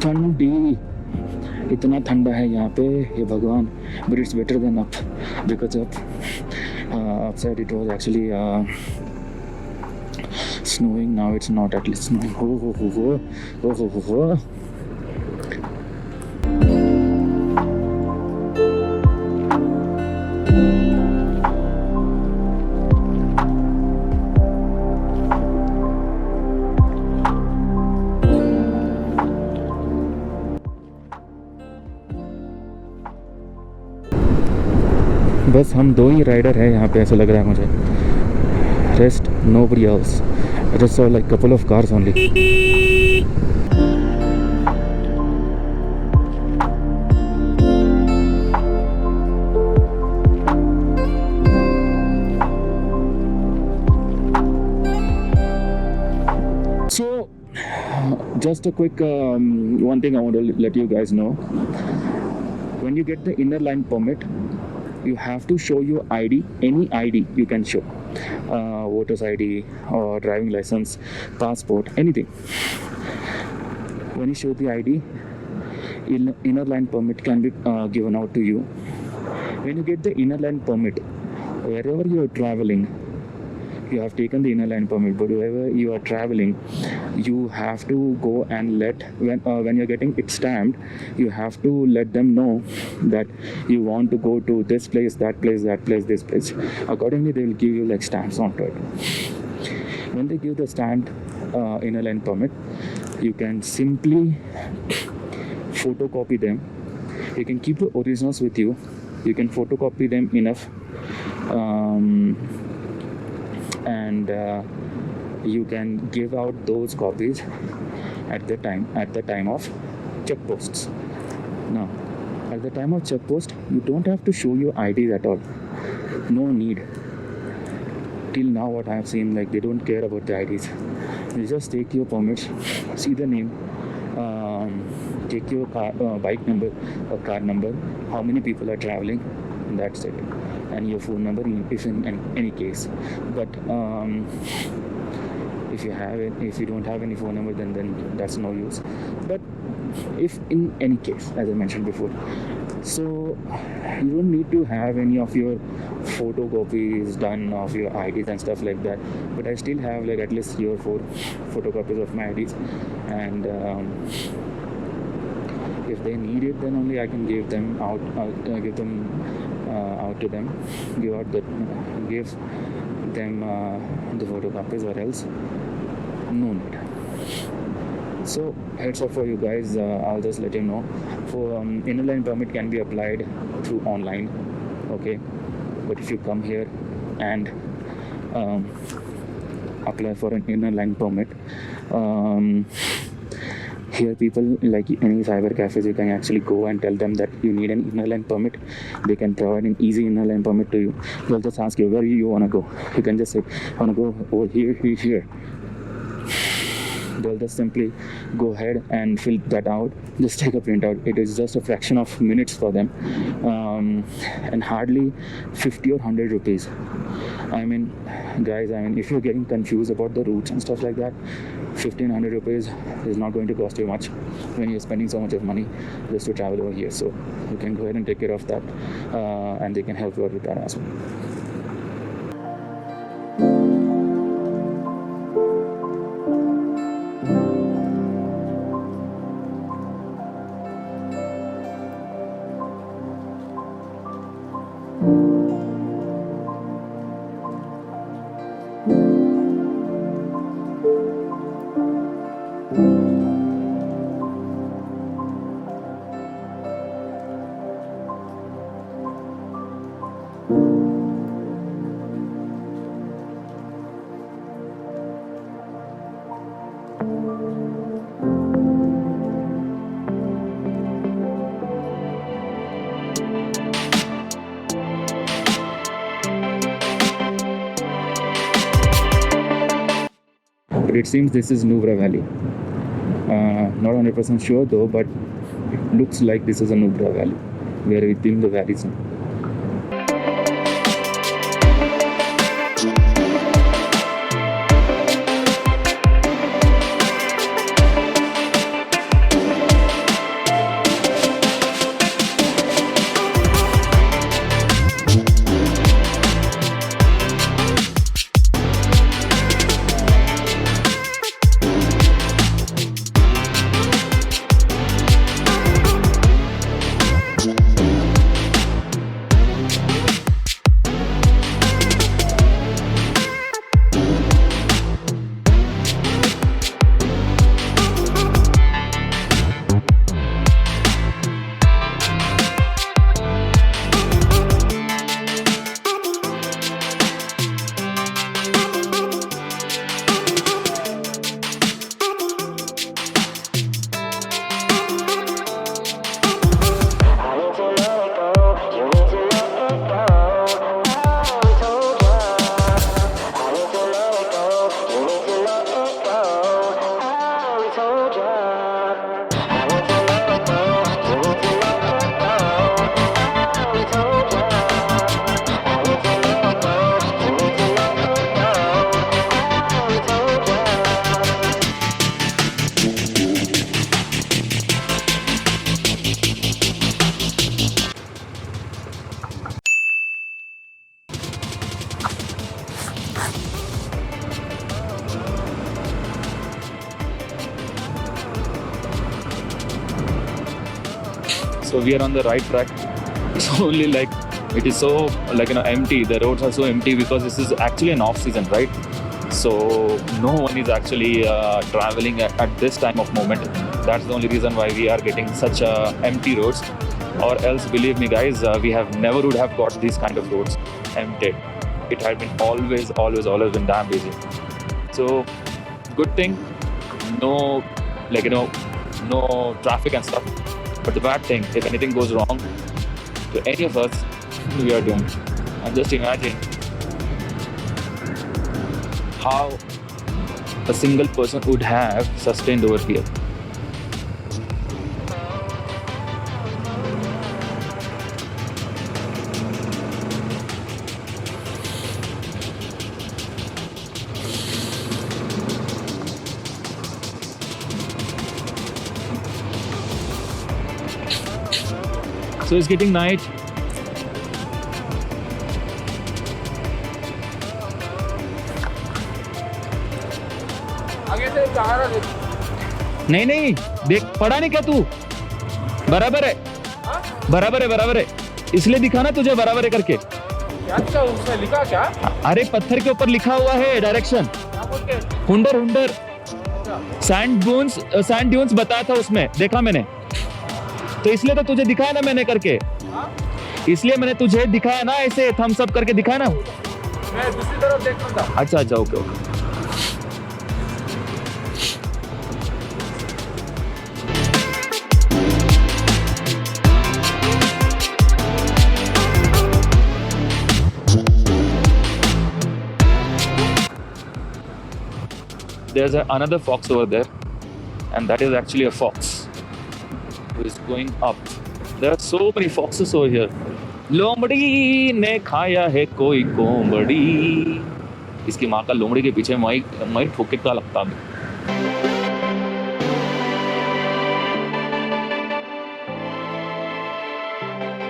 ठंडी, इतना ठंडा है यहाँ पे, ये भगवान. But it's better than up because of outside it was actually snowing. Now it's not at least snowing. Ho. बस हम दो ही राइडर हैं यहाँ पे, ऐसा लग रहा है मुझे. Rest nobody else. I just saw like couple of cars only. So just a quick one thing I want to let you guys know. When you get the inner line permit, you have to show your ID, any ID you can show, voter's ID or driving license, passport, anything. When you show the ID, inner line permit can be given out to you. When you get the inner line permit, wherever you are traveling, you have taken the inner line permit, but wherever you are traveling, you have to go and let, when you're getting it stamped, you have to let them know that you want to go to this place, that place, that place, this place. Accordingly, they will give you like stamps onto it. When they give the stamped inner line permit, you can simply photocopy them. You can keep the originals with you. You can photocopy them enough. And you can give out those copies at the time of check posts. Now, at the time of check post, you don't have to show your IDs at all. No need. Till now, what I have seen, like they don't care about the IDs. You just take your permits, see the name, take your bike number or car number, how many people are traveling, and that's it. And your phone number if in any case. But if you don't have any phone number, then that's no use. But if in any case, as I mentioned before, so you don't need to have any of your photocopies done of your IDs and stuff like that. But I still have like at least 3 or 4 photocopies of my IDs, and if they need it, then only I can give them out. Give them out to them. Give them the photocopies, or else no need. So heads up for you guys. I'll just let you know. For inner line permit can be applied through online. Okay, but if you come here and apply for an inner line permit, here people, like any cyber cafes, you can actually go and tell them that you need an inner line permit. They can provide an easy inner line permit to you. They'll just ask you where you want to go. You can just say, I want to go over here. They'll just simply go ahead and fill that out. Just take a printout. It is just a fraction of minutes for them, and hardly 50 or 100 rupees. I mean, guys, if you're getting confused about the routes and stuff like that, 1500 rupees is not going to cost you much when you're spending so much of money just to travel over here. So you can go ahead and take care of that, and they can help you out with that as well. but it seems this is Nubra Valley. Not 100% sure though, but it looks like this is a Nubra Valley. We are within the valley zone. So we are on the right track. It's only like it is so empty. The roads are so empty because this is actually an off season, right? So no one is actually traveling at this time of moment. That's the only reason why we are getting such empty roads. Or else, believe me guys, we have never would have got these kind of roads empty. It had been always been damn busy. So good thing, no no traffic and stuff. But the bad thing, if anything goes wrong to any of us, we are doomed. And just imagine how a single person would have sustained over here. So it's getting night. आगे से सहारा दे। नहीं देख, पढ़ा नहीं क्या तू? बराबर है, इसलिए दिखा ना तुझे बराबर है करके। क्या लिखा उसमें, लिखा क्या? अरे पत्थर के ऊपर लिखा हुआ है डायरेक्शन। क्या बोलते? हुंडर सैंड ड्यून्स बताया था उसमें, देखा मैंने। तो इसलिए तो तुझे दिखाया ना मैंने करके, इसलिए मैंने तुझे दिखाया ना, ऐसे थम्स अप करके दिखाया ना। मैं दूसरी तरफ देख रहा था। अच्छा okay. There's another fox over there, and that is actually a fox who is going up. There are so many foxes over here. लोमड़ी ने खाया है कोई कोंबड़ी। इसकी माँ का लोमड़ी के पीछे मैं ठोके का लगता है।